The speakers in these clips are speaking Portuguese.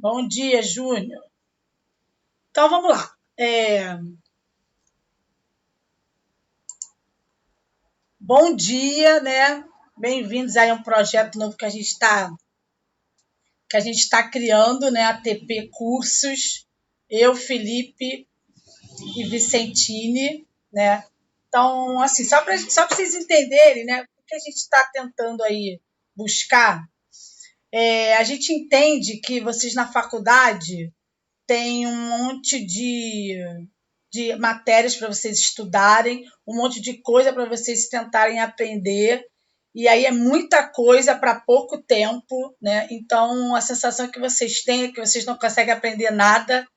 Bom dia, Júnior. Então, vamos lá. Bom dia, né? Bem-vindos aí a um projeto novo que a gente está criando, né? ATP Cursos. Eu, Felipe e Vicentini, né? Então, assim, só para vocês entenderem, né? O que a gente está tentando aí buscar. A gente entende que vocês na faculdade têm um monte de matérias para vocês estudarem, um monte de coisa para vocês tentarem aprender. E aí é muita coisa para pouco tempo, né? Então a sensação que vocês têm é que vocês não conseguem aprender nada,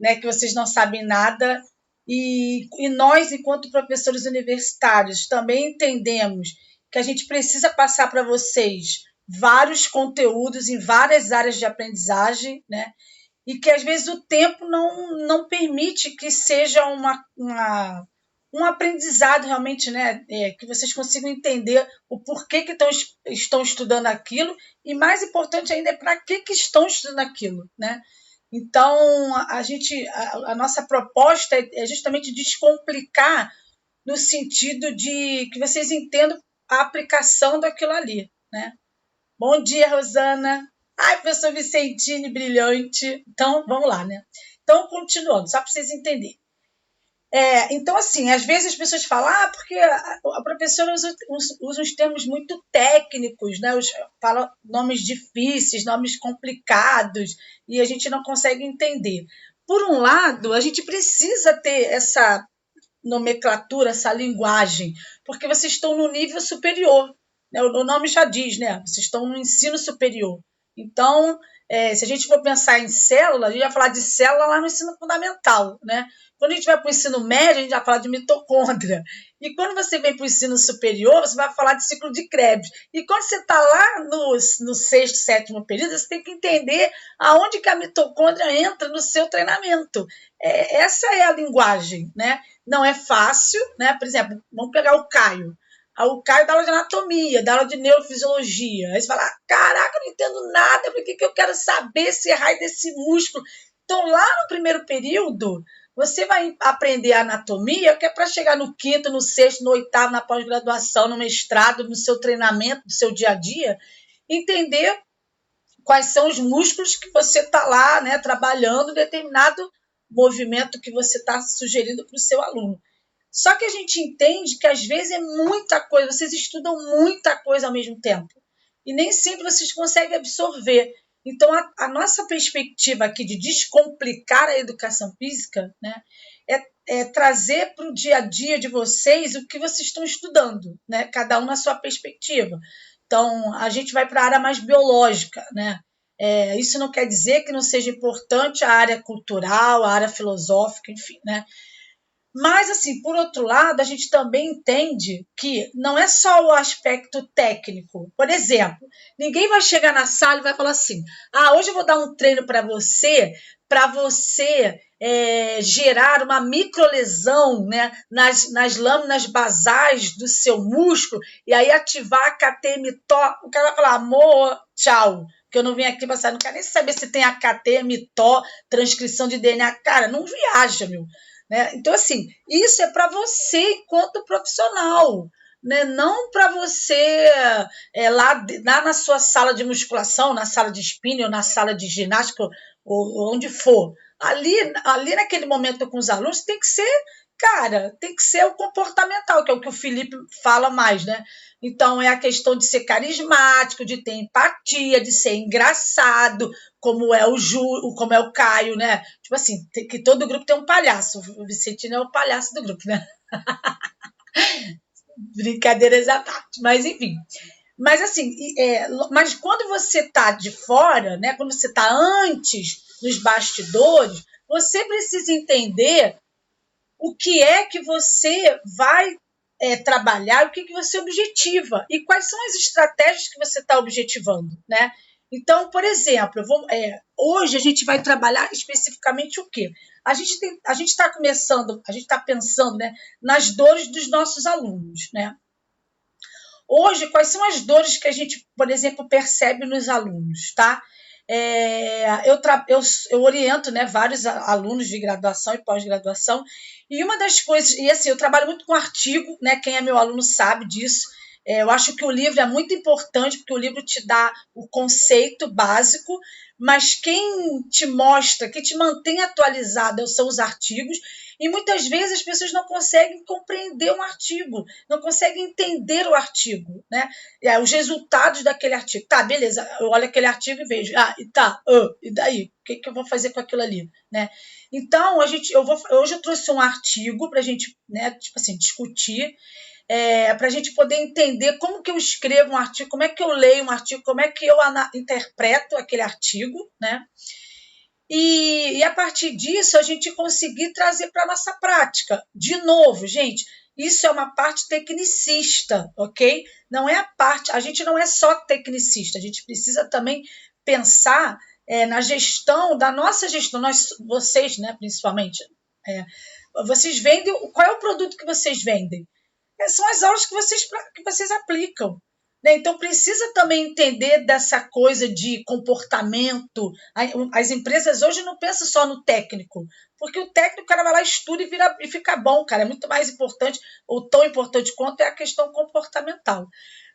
né? Que vocês não sabem nada. E nós, enquanto professores universitários, também entendemos que a gente precisa passar para vocês vários conteúdos em várias áreas de aprendizagem, né? E que às vezes o tempo não permite que seja um aprendizado realmente, né? Que vocês consigam entender o porquê que estão estudando aquilo e, mais importante ainda, é para que estão estudando aquilo, né? Então, a nossa proposta é justamente descomplicar no sentido de que vocês entendam a aplicação daquilo ali, né? Bom dia, Rosana. Ai, professor Vicentini, brilhante. Então, vamos lá, né? Então, continuando, só para vocês entenderem. Então, assim, às vezes as pessoas falam, porque a professora usa uns termos muito técnicos, né? Fala nomes difíceis, nomes complicados, e a gente não consegue entender. Por um lado, a gente precisa ter essa nomenclatura, essa linguagem, porque vocês estão no nível superior, né? O nome já diz, né? Vocês estão no ensino superior. Então, se a gente for pensar em célula, a gente vai falar de célula lá no ensino fundamental, né? Quando a gente vai para o ensino médio, a gente vai falar de mitocôndria. E quando você vem para o ensino superior, você vai falar de ciclo de Krebs. E quando você está lá no sexto, sétimo período, você tem que entender aonde que a mitocôndria entra no seu treinamento. Essa é a linguagem, né? Não é fácil, né? Por exemplo, vamos pegar o Caio. O Caio dá aula de anatomia, dá aula de neurofisiologia. Aí você fala, caraca, eu não entendo nada, por que eu quero saber esse raio desse músculo? Então, lá no primeiro período, você vai aprender anatomia, que é para chegar no quinto, no sexto, no oitavo, na pós-graduação, no mestrado, no seu treinamento, no seu dia a dia, entender quais são os músculos que você está lá, né, trabalhando em determinado movimento que você está sugerindo para o seu aluno. Só que a gente entende que às vezes é muita coisa, vocês estudam muita coisa ao mesmo tempo. E nem sempre vocês conseguem absorver. Então, a nossa perspectiva aqui de descomplicar a educação física, né, é trazer para o dia a dia de vocês o que vocês estão estudando, né, cada um na sua perspectiva. Então, a gente vai para a área mais biológica, né? Isso não quer dizer que não seja importante a área cultural, a área filosófica, enfim, né? Mas, assim, por outro lado, a gente também entende que não é só o aspecto técnico. Por exemplo, ninguém vai chegar na sala e vai falar assim: hoje eu vou dar um treino para você gerar uma microlesão, né, nas lâminas basais do seu músculo e aí ativar a KT-mTOR. O cara vai falar: amor, tchau. Porque eu não vim aqui passar, não quero nem saber se tem AKT, mTOR, transcrição de DNA. Cara, não viaja, meu. Né? Então, assim, isso é para você enquanto profissional, né? Não para você lá na sua sala de musculação, na sala de spinning, ou na sala de ginástica, ou onde for. Ali naquele momento com os alunos tem que ser, cara, tem que ser o comportamental, que é o que o Felipe fala mais, né? Então, é a questão de ser carismático, de ter empatia, de ser engraçado, como é como é o Caio, né? Tipo assim, que todo grupo tem um palhaço. O Vicentino é o palhaço do grupo, né? Brincadeiras à parte, mas enfim. Mas assim, mas quando você está de fora, né? Quando você está antes, nos bastidores, você precisa entender o que é que você vai trabalhar, o que você objetiva e quais são as estratégias que você está objetivando, né? Então, por exemplo, hoje a gente vai trabalhar especificamente o quê? A gente está começando, a gente está pensando, né, nas dores dos nossos alunos, né? Hoje, quais são as dores que a gente, por exemplo, percebe nos alunos, tá? Eu oriento, né, vários alunos de graduação e pós-graduação, e uma das coisas, e assim, eu trabalho muito com artigo, né, quem é meu aluno sabe disso. Eu acho que o livro é muito importante, porque o livro te dá o conceito básico, mas quem te mostra, que te mantém atualizado são os artigos, e muitas vezes as pessoas não conseguem compreender um artigo, não conseguem entender o artigo, né? Os resultados daquele artigo. Tá, beleza, eu olho aquele artigo e vejo, e daí? O que eu vou fazer com aquilo ali, né? Então, hoje eu trouxe um artigo para a gente, né, tipo assim, discutir, para a gente poder entender como que eu escrevo um artigo, como é que eu leio um artigo, como é que eu interpreto aquele artigo, né? E a partir disso a gente conseguir trazer para a nossa prática. De novo, gente, isso é uma parte tecnicista, ok? Não é a gente não é só tecnicista, a gente precisa também pensar na gestão, da nossa gestão, vocês, né, principalmente. Vocês vendem, qual é o produto que vocês vendem? São as aulas que vocês aplicam. Né? Então, precisa também entender dessa coisa de comportamento. As empresas hoje não pensam só no técnico, porque o técnico, o cara vai lá, estuda e fica bom, cara. É muito mais importante, ou tão importante quanto, é a questão comportamental.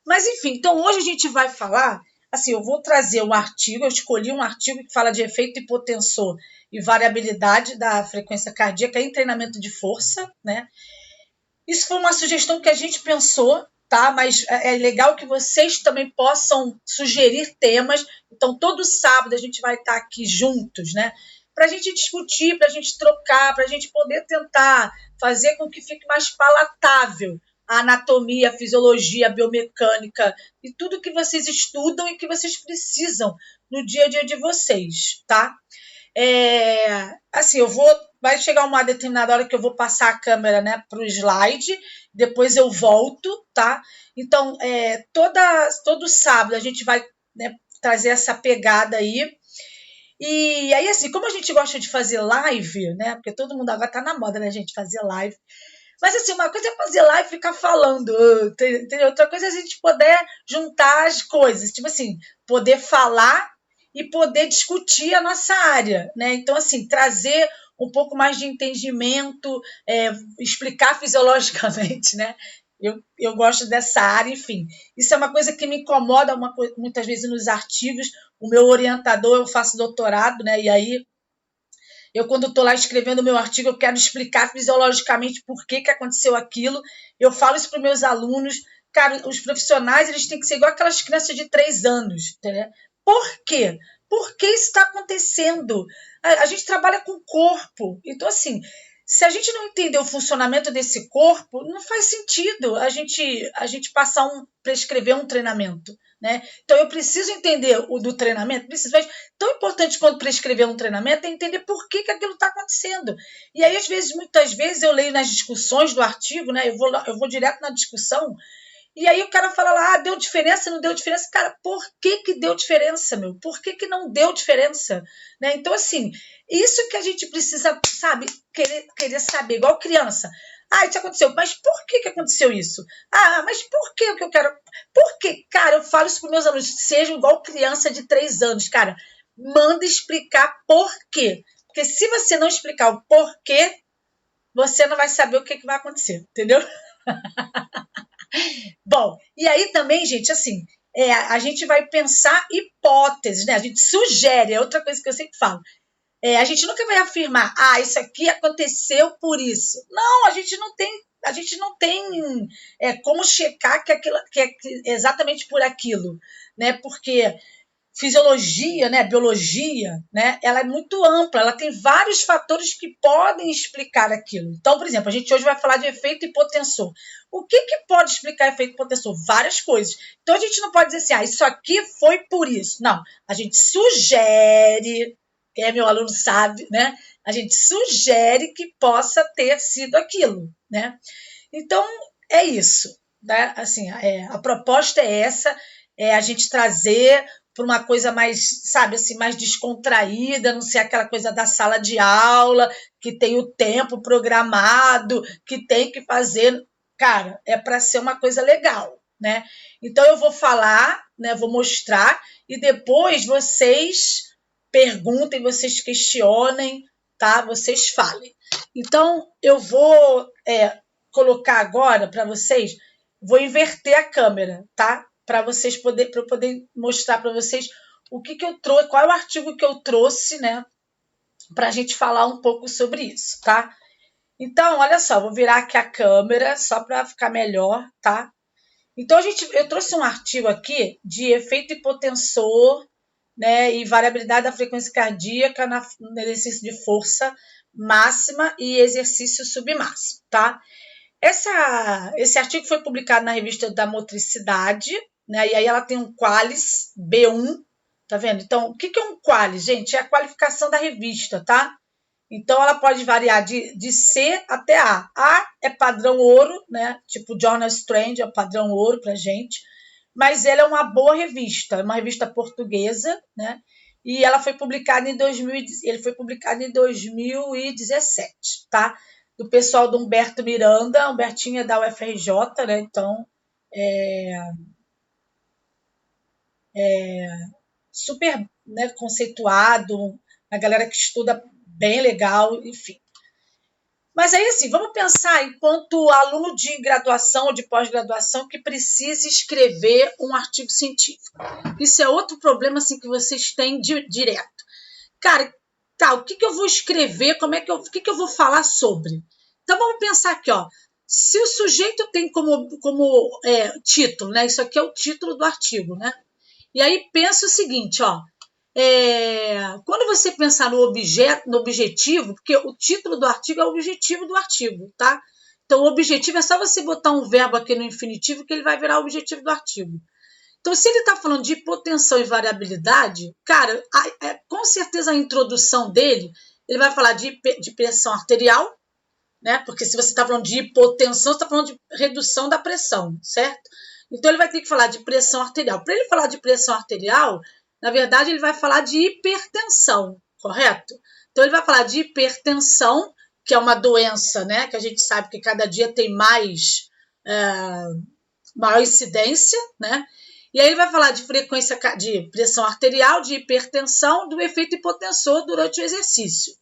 Mas, enfim, então hoje a gente vai falar, assim, eu vou trazer um artigo, eu escolhi um artigo que fala de efeito hipotensor e variabilidade da frequência cardíaca em treinamento de força, né? Isso foi uma sugestão que a gente pensou, tá? Mas é legal que vocês também possam sugerir temas. Então, todo sábado a gente vai estar aqui juntos, né? Para a gente discutir, para a gente trocar, para a gente poder tentar fazer com que fique mais palatável a anatomia, a fisiologia, a biomecânica e tudo que vocês estudam e que vocês precisam no dia a dia de vocês, tá? Assim, vai chegar uma determinada hora que eu vou passar a câmera, né, para o slide, depois eu volto, tá? Então, todo sábado a gente vai, né, trazer essa pegada aí. E aí, assim, como a gente gosta de fazer live, né? Porque todo mundo agora tá na moda, né, gente, fazer live. Mas, assim, uma coisa é fazer live e ficar falando, entendeu? Outra coisa é a gente poder juntar as coisas, tipo assim, poder falar e poder discutir a nossa área, né? Então, assim, trazer um pouco mais de entendimento, explicar fisiologicamente, né? Eu gosto dessa área, enfim. Isso é uma coisa que me incomoda muitas vezes nos artigos. O meu orientador, eu faço doutorado, né? E aí eu, quando estou lá escrevendo o meu artigo, eu quero explicar fisiologicamente por que aconteceu aquilo. Eu falo isso para os meus alunos. Cara, os profissionais, eles têm que ser igual aquelas crianças de 3 anos, entendeu? Por quê? Por que isso está acontecendo? A gente trabalha com o corpo. Então, assim, se a gente não entender o funcionamento desse corpo, não faz sentido a gente prescrever um treinamento. Né? Então, eu preciso entender o do treinamento, mas tão importante quanto prescrever um treinamento é entender por que aquilo está acontecendo. E aí, muitas vezes, eu leio nas discussões do artigo, né? Eu vou direto na discussão, e aí o cara fala lá, deu diferença, não deu diferença. Cara, por que deu diferença, meu? Por que não deu diferença? Né? Então, assim, isso que a gente precisa, sabe, querer saber, igual criança. Isso aconteceu, mas por que aconteceu isso? Mas por que o que eu quero? Porque, cara, eu falo isso para meus alunos, sejam igual criança de 3 anos, cara, manda explicar por quê. Porque se você não explicar o porquê, você não vai saber o que vai acontecer, entendeu? Bom, e aí também, gente, assim, a gente vai pensar hipóteses, né? A gente sugere, é outra coisa que eu sempre falo. A gente nunca vai afirmar, isso aqui aconteceu por isso. Não, a gente não tem como checar que é exatamente por aquilo, né? Porque fisiologia, né, biologia, né, ela é muito ampla, ela tem vários fatores que podem explicar aquilo. Então, por exemplo, a gente hoje vai falar de efeito hipotensor. O que pode explicar efeito hipotensor? Várias coisas. Então, a gente não pode dizer assim, isso aqui foi por isso. Não, a gente sugere, meu aluno sabe, né, a gente sugere que possa ter sido aquilo, né. Então, é isso, né, assim, a proposta é essa, a gente trazer para uma coisa mais, sabe, assim, mais descontraída, não ser aquela coisa da sala de aula, que tem o tempo programado, que tem que fazer. Cara, é para ser uma coisa legal, né? Então eu vou falar, né? Vou mostrar e depois vocês perguntem, vocês questionem, tá? Vocês falem. Então eu vou colocar agora para vocês, vou inverter a câmera, tá? Para vocês para eu poder mostrar para vocês o que eu trouxe, qual é o artigo que eu trouxe, né? Para a gente falar um pouco sobre isso, tá? Então, olha só, vou virar aqui a câmera só para ficar melhor, tá? Então, eu trouxe um artigo aqui de efeito hipotensor, né, e variabilidade da frequência cardíaca no exercício de força máxima e exercício submáximo, tá? Esse artigo foi publicado na revista da Motricidade, né, e aí ela tem um QALYS B1, tá vendo? Então, o que é um QALYS, gente? É a qualificação da revista, tá? Então, ela pode variar de C até A. A é padrão ouro, né? Tipo Journal Strange é padrão ouro pra gente. Mas ela é uma boa revista, é uma revista portuguesa, né? E ela foi publicada ele foi publicado em 2017, tá? Do pessoal do Humberto Miranda, Humbertinho é da UFRJ, né? Então, super, né, conceituado, a galera que estuda bem legal, enfim. Mas aí, assim, vamos pensar enquanto aluno de graduação ou de pós-graduação que precisa escrever um artigo científico. Isso é outro problema, assim, que vocês têm direto. Cara, tá, o que eu vou escrever? O que eu vou falar sobre? Então, vamos pensar aqui, ó. Se o sujeito tem como título, né? Isso aqui é o título do artigo, né? E aí pensa o seguinte, ó. Quando você pensar no objetivo, porque o título do artigo é o objetivo do artigo, tá? Então, o objetivo é só você botar um verbo aqui no infinitivo que ele vai virar o objetivo do artigo. Então, se ele está falando de hipotensão e variabilidade, cara, com certeza a introdução dele, ele vai falar de pressão arterial, né? Porque se você está falando de hipotensão, você está falando de redução da pressão, certo? Então, ele vai ter que falar de pressão arterial. Para ele falar de pressão arterial, na verdade, ele vai falar de hipertensão, correto? Então, ele vai falar de hipertensão, que é uma doença, né? Que a gente sabe que cada dia tem maior incidência, né? E aí ele vai falar de frequência de pressão arterial, de hipertensão, do efeito hipotensor durante o exercício.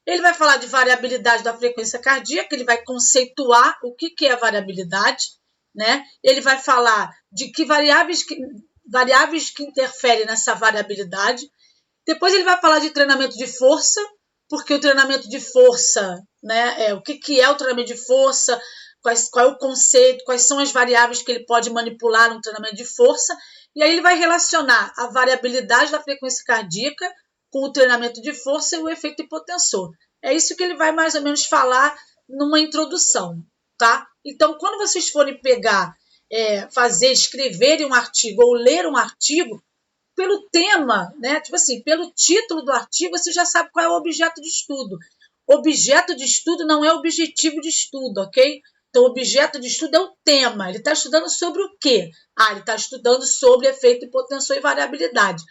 Ele vai falar de variabilidade da frequência cardíaca, ele vai conceituar o que é a variabilidade, né? Ele vai falar de que variáveis que interferem nessa variabilidade. Depois ele vai falar de treinamento de força, porque o treinamento de força, né? O que é o treinamento de força, qual é o conceito, quais são as variáveis que ele pode manipular no treinamento de força. E aí ele vai relacionar a variabilidade da frequência cardíaca com o treinamento de força e o efeito hipotensor. É isso que ele vai mais ou menos falar numa introdução, tá? Então, quando vocês forem pegar, escreverem um artigo ou ler um artigo, pelo tema, né? Tipo assim, pelo título do artigo, você já sabe qual é o objeto de estudo. Objeto de estudo não é objetivo de estudo, ok? Então, o objeto de estudo é o tema. Ele está estudando sobre o quê? Ele está estudando sobre efeito hipotensor e variabilidade.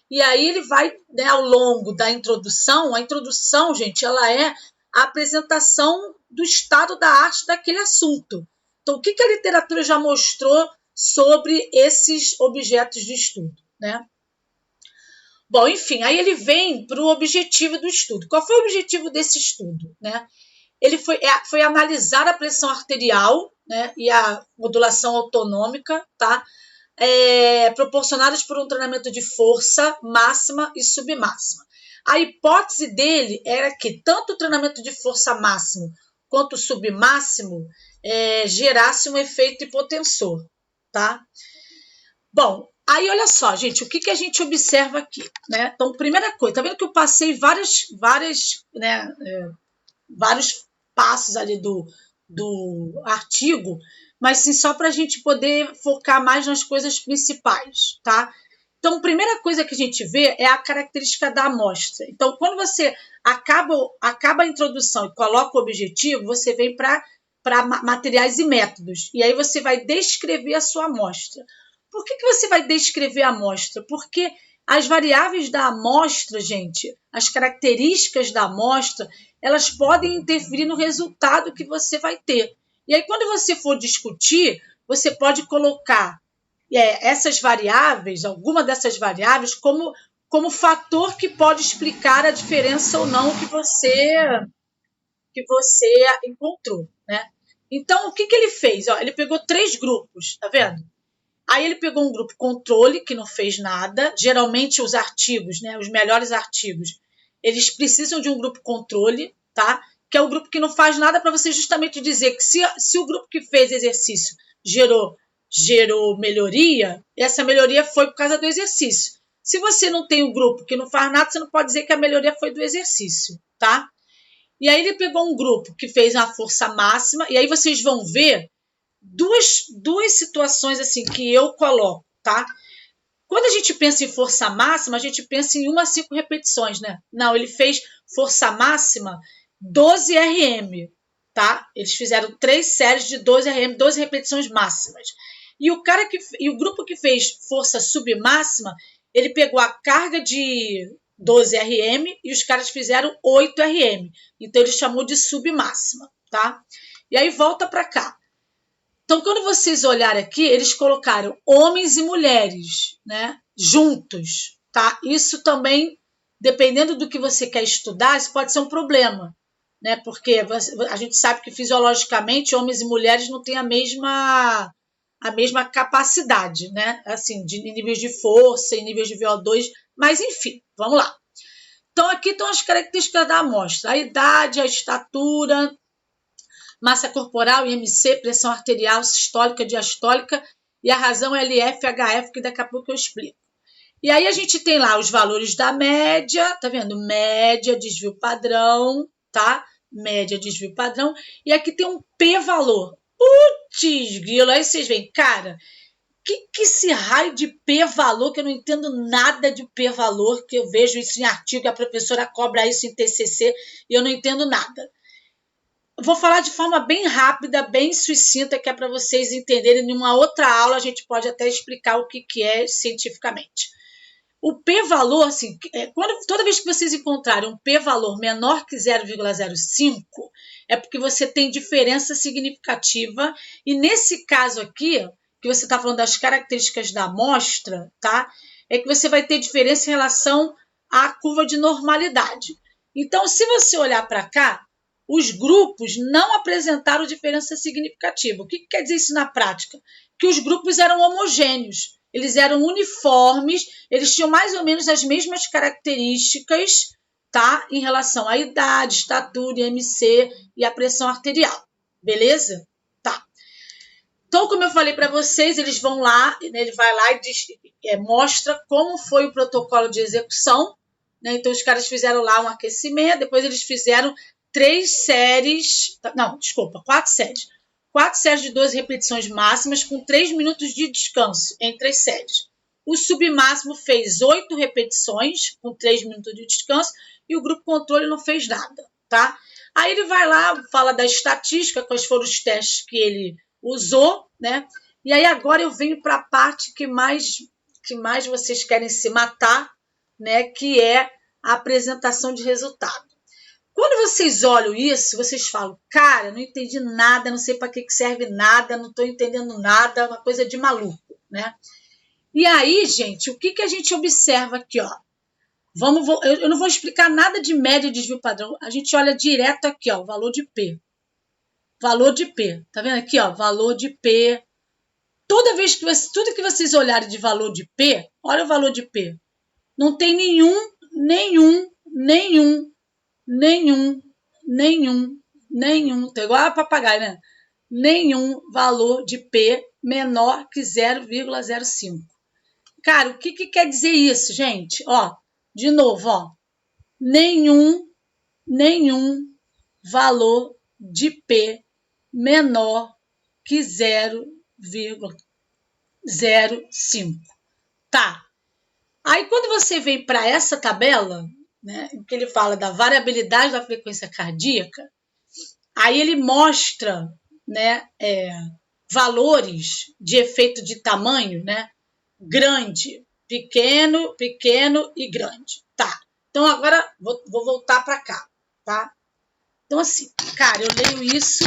E aí ele vai, né, ao longo da introdução, a introdução, gente, ela é a apresentação do estado da arte daquele assunto. Então, o que a literatura já mostrou sobre esses objetos de estudo, né? Bom, enfim, aí ele vem para o objetivo do estudo. Qual foi o objetivo desse estudo, né? Ele foi analisar a pressão arterial, né, e a modulação autonômica, tá? Proporcionadas por um treinamento de força máxima e submáxima. A hipótese dele era que tanto o treinamento de força máximo quanto o submáximo gerasse um efeito hipotensor, tá? Bom, aí olha só, gente, o que a gente observa aqui, né? Então, primeira coisa, tá vendo que eu passei vários passos ali do artigo, mas sim só para a gente poder focar mais nas coisas principais, tá? Então, a primeira coisa que a gente vê é a característica da amostra. Então, quando você acaba a introdução e coloca o objetivo, você vem para materiais e métodos. E aí você vai descrever a sua amostra. Por que você vai descrever a amostra? Porque as variáveis da amostra, gente, as características da amostra, elas podem interferir no resultado que você vai ter. E aí, quando você for discutir, você pode colocar essas variáveis, alguma dessas variáveis, como fator que pode explicar a diferença ou não que você encontrou, né? Então, o que ele fez? Ó, ele pegou 3 grupos, tá vendo? Aí ele pegou um grupo controle, que não fez nada. Geralmente os artigos, né, os melhores artigos, eles precisam de um grupo controle, tá? Que é o grupo que não faz nada para você justamente dizer que se o grupo que fez exercício gerou melhoria, essa melhoria foi por causa do exercício. Se você não tem um grupo que não faz nada, você não pode dizer que a melhoria foi do exercício, tá? E aí ele pegou um grupo que fez uma força máxima, e aí vocês vão ver duas situações assim que eu coloco, tá? Quando a gente pensa em força máxima, a gente pensa em 1 a 5 repetições, né? Não, ele fez força máxima 12 RM, tá? Eles fizeram 3 séries de 12 RM, 12 repetições máximas. E o grupo que fez força submáxima, ele pegou a carga de 12 RM e os caras fizeram 8 RM. Então ele chamou de submáxima, tá? E aí volta para cá. Então, quando vocês olharem aqui, eles colocaram homens e mulheres, né, juntos, tá? Isso também, dependendo do que você quer estudar, isso pode ser um problema, né? Porque a gente sabe que fisiologicamente homens e mulheres não têm a mesma capacidade, né? Assim, em níveis de força, em níveis de VO2, mas enfim, vamos lá. Então, aqui estão as características da amostra: a idade, a estatura, massa corporal, IMC, pressão arterial, sistólica, diastólica, e a razão LF, HF, que daqui a pouco eu explico. E aí a gente tem lá os valores da média, tá vendo? Média, desvio padrão, tá? Média, desvio padrão. E aqui tem um P-valor. Putz, grilo, aí vocês veem, cara, que esse raio de P-valor, que eu não entendo nada de P-valor, que eu vejo isso em artigo, a professora cobra isso em TCC, e eu não entendo nada. Vou falar de forma bem rápida, bem sucinta, que é para vocês entenderem. Em uma outra aula a gente pode até explicar o que é cientificamente. O P-valor, assim, toda vez que vocês encontrarem um P-valor menor que 0,05, é porque você tem diferença significativa. E nesse caso aqui, que você está falando das características da amostra, tá? É que você vai ter diferença em relação à curva de normalidade. Então, se você olhar para cá, os grupos não apresentaram diferença significativa. O que quer dizer isso na prática? Que os grupos eram homogêneos, eles eram uniformes, eles tinham mais ou menos as mesmas características, tá? Em relação à idade, estatura, IMC e a pressão arterial. Beleza? Tá. Então, como eu falei para vocês, eles vão lá, né, ele vai lá e mostra como foi o protocolo de execução, né? Então, os caras fizeram lá um aquecimento, depois eles fizeram 4 séries. 4 séries de 12 repetições máximas com 3 minutos de descanso entre as séries. O submáximo fez 8 repetições com 3 minutos de descanso e o grupo controle não fez nada, tá? Aí ele vai lá, fala da estatística, quais foram os testes que ele usou, né? E aí agora eu venho para a parte que mais vocês querem se matar, né? Que é a apresentação de resultado. Quando vocês olham isso, vocês falam, cara, não entendi nada, não sei para que serve nada, não estou entendendo nada, uma coisa de maluco, né? E aí, gente, o que a gente observa aqui, ó? Eu não vou explicar nada de média e desvio padrão, a gente olha direto aqui, ó, o valor de P. Valor de P, tá vendo aqui, ó, valor de P. Tudo que vocês olharem de valor de P, olha o valor de P. Não tem nenhum, tá igual a papagaio, né? Nenhum valor de P menor que 0,05. Cara, o que quer dizer isso, gente? Ó, de novo, ó. Nenhum valor de P menor que 0,05. Tá. Aí, quando você vem para essa tabela, né, em que ele fala da variabilidade da frequência cardíaca, aí ele mostra, né, valores de efeito de tamanho, né, grande, pequeno e grande. Tá. Então, agora vou voltar para cá, tá? Então, assim, cara, eu leio isso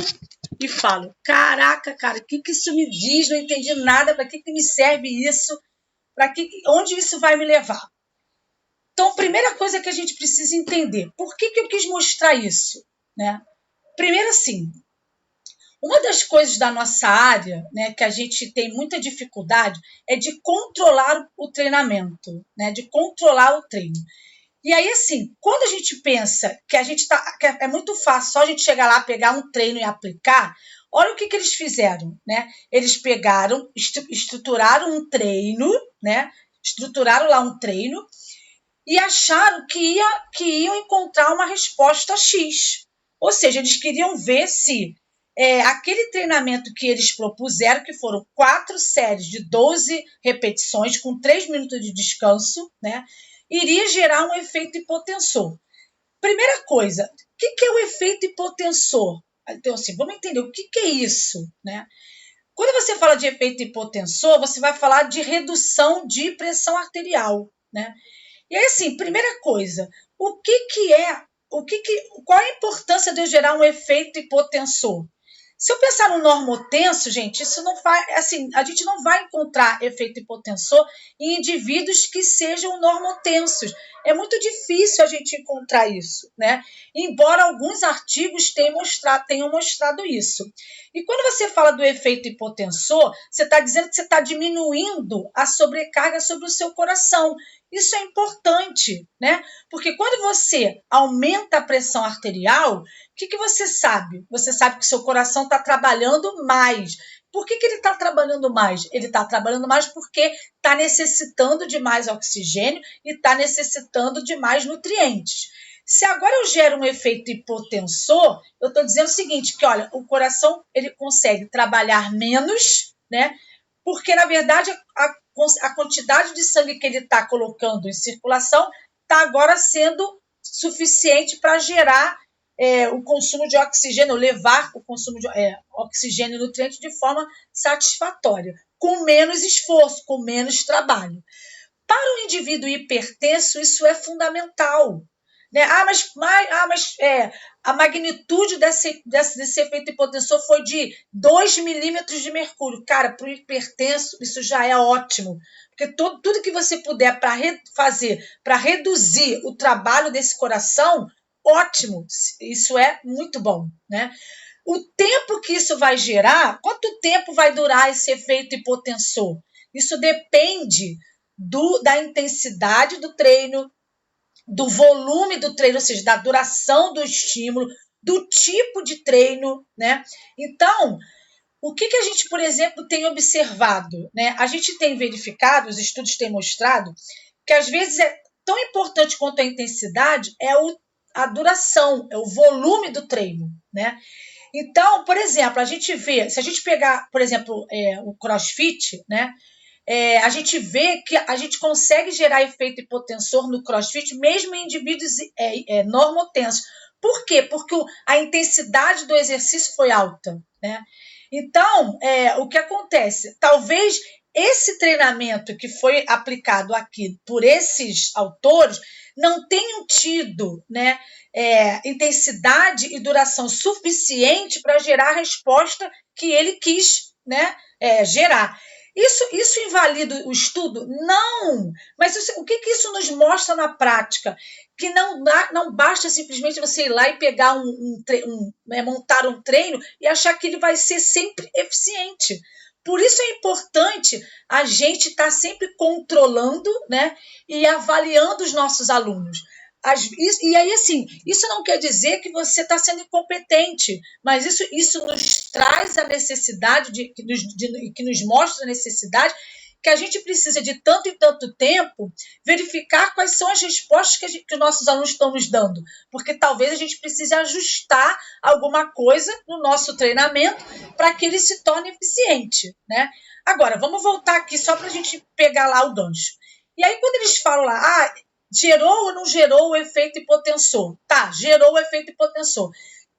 e falo, caraca, cara, o que isso me diz? Não entendi nada, para que me serve isso? Onde isso vai me levar? Então, a primeira coisa que a gente precisa entender, por que eu quis mostrar isso? Né? Primeiro, assim, uma das coisas da nossa área, né, que a gente tem muita dificuldade é de controlar o treinamento, né, de controlar o treino. E aí, assim, quando a gente pensa que que é muito fácil só a gente chegar lá, pegar um treino e aplicar, olha o que eles fizeram, né? Eles pegaram, estruturaram um treino, né? Estruturaram lá um treino e acharam que iam encontrar uma resposta X. Ou seja, eles queriam ver se aquele treinamento que eles propuseram, que foram 4 séries de 12 repetições, com 3 minutos de descanso, né, iria gerar um efeito hipotensor. Primeira coisa, o que é o efeito hipotensor? Então, assim, vamos entender o que é isso, né? Quando você fala de efeito hipotensor, você vai falar de redução de pressão arterial, né? E aí, assim, primeira coisa, qual é a importância de eu gerar um efeito hipotensor? Se eu pensar no normotenso, gente, isso não faz, assim, a gente não vai encontrar efeito hipotensor em indivíduos que sejam normotensos. É muito difícil a gente encontrar isso, né? Embora alguns artigos tenham mostrado isso. E quando você fala do efeito hipotensor, você está dizendo que você está diminuindo a sobrecarga sobre o seu coração. Isso é importante, né? Porque quando você aumenta a pressão arterial, o que você sabe? Você sabe que o seu coração está trabalhando mais. Por que ele está trabalhando mais? Ele está trabalhando mais porque está necessitando de mais oxigênio e está necessitando de mais nutrientes. Se agora eu gero um efeito hipotensor, eu estou dizendo o seguinte, que olha, o coração ele consegue trabalhar menos, né? Porque, na verdade, a quantidade de sangue que ele está colocando em circulação está agora sendo suficiente para gerar o consumo de oxigênio, levar o consumo de oxigênio e nutriente de forma satisfatória, com menos esforço, com menos trabalho. Para o indivíduo hipertenso, isso é fundamental. Né? Mas a magnitude desse efeito hipotensor foi de 2 milímetros de mercúrio. Cara, para o hipertenso, isso já é ótimo. Porque tudo que você puder fazer para reduzir o trabalho desse coração, ótimo. Isso é muito bom. Né? O tempo que isso vai gerar, quanto tempo vai durar esse efeito hipotensor? Isso depende da intensidade do treino, do volume do treino, ou seja, da duração do estímulo, do tipo de treino, né? Então, o que a gente, por exemplo, tem observado, né? A gente tem verificado, os estudos têm mostrado, que às vezes é tão importante quanto a intensidade a duração, é o volume do treino, né? Então, por exemplo, a gente vê, se a gente pegar, por exemplo, o CrossFit, né? A gente vê que a gente consegue gerar efeito hipotensor no CrossFit, mesmo em indivíduos normotensos. Por quê? Porque a intensidade do exercício foi alta, né? Então, o que acontece? Talvez esse treinamento que foi aplicado aqui por esses autores não tenham tido, né, intensidade e duração suficiente para gerar a resposta que ele quis, né, gerar. Isso invalida o estudo? Não! Mas o que isso nos mostra na prática? Que não basta simplesmente você ir lá e pegar montar um treino e achar que ele vai ser sempre eficiente. Por isso é importante a gente estar sempre controlando, né, e avaliando os nossos alunos. E aí, assim, isso não quer dizer que você está sendo incompetente, mas isso nos traz a necessidade, que nos mostra a necessidade que a gente precisa, de tanto em tanto tempo, verificar quais são as respostas que os nossos alunos estão nos dando, porque talvez a gente precise ajustar alguma coisa no nosso treinamento para que ele se torne eficiente, né? Agora, vamos voltar aqui só para a gente pegar lá o gancho. E aí, quando eles falam lá, gerou ou não gerou o efeito hipotensor? Tá, gerou o efeito hipotensor. O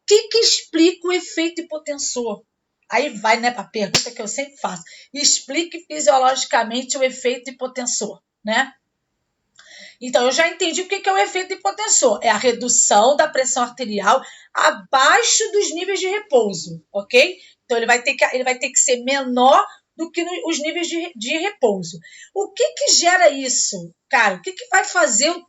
que explica o efeito hipotensor? Aí vai, né, para a pergunta que eu sempre faço. Explique fisiologicamente o efeito hipotensor, né? Então, eu já entendi o que é o efeito hipotensor. É a redução da pressão arterial abaixo dos níveis de repouso, ok? Então, ele vai ter que ser menor do que os níveis de repouso. O que gera isso, cara? O que vai fazer o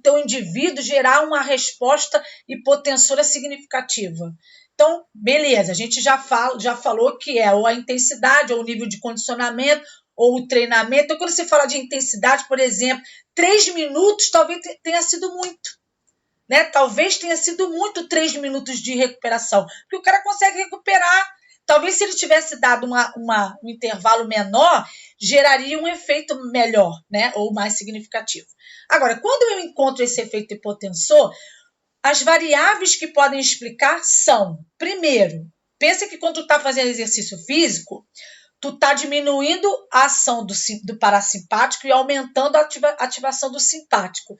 teu indivíduo gerar uma resposta hipotensora significativa? Então, beleza, a gente já falou que é ou a intensidade, ou o nível de condicionamento, ou o treinamento. Então, quando você fala de intensidade, por exemplo, 3 minutos talvez tenha sido muito. Né? Talvez tenha sido muito 3 minutos de recuperação, porque o cara consegue recuperar. Talvez se ele tivesse dado um intervalo menor, geraria um efeito melhor, né? Ou mais significativo. Agora, quando eu encontro esse efeito hipotensor, as variáveis que podem explicar são, primeiro, pensa que quando tu está fazendo exercício físico, tu está diminuindo a ação do parasimpático e aumentando a ativação do simpático.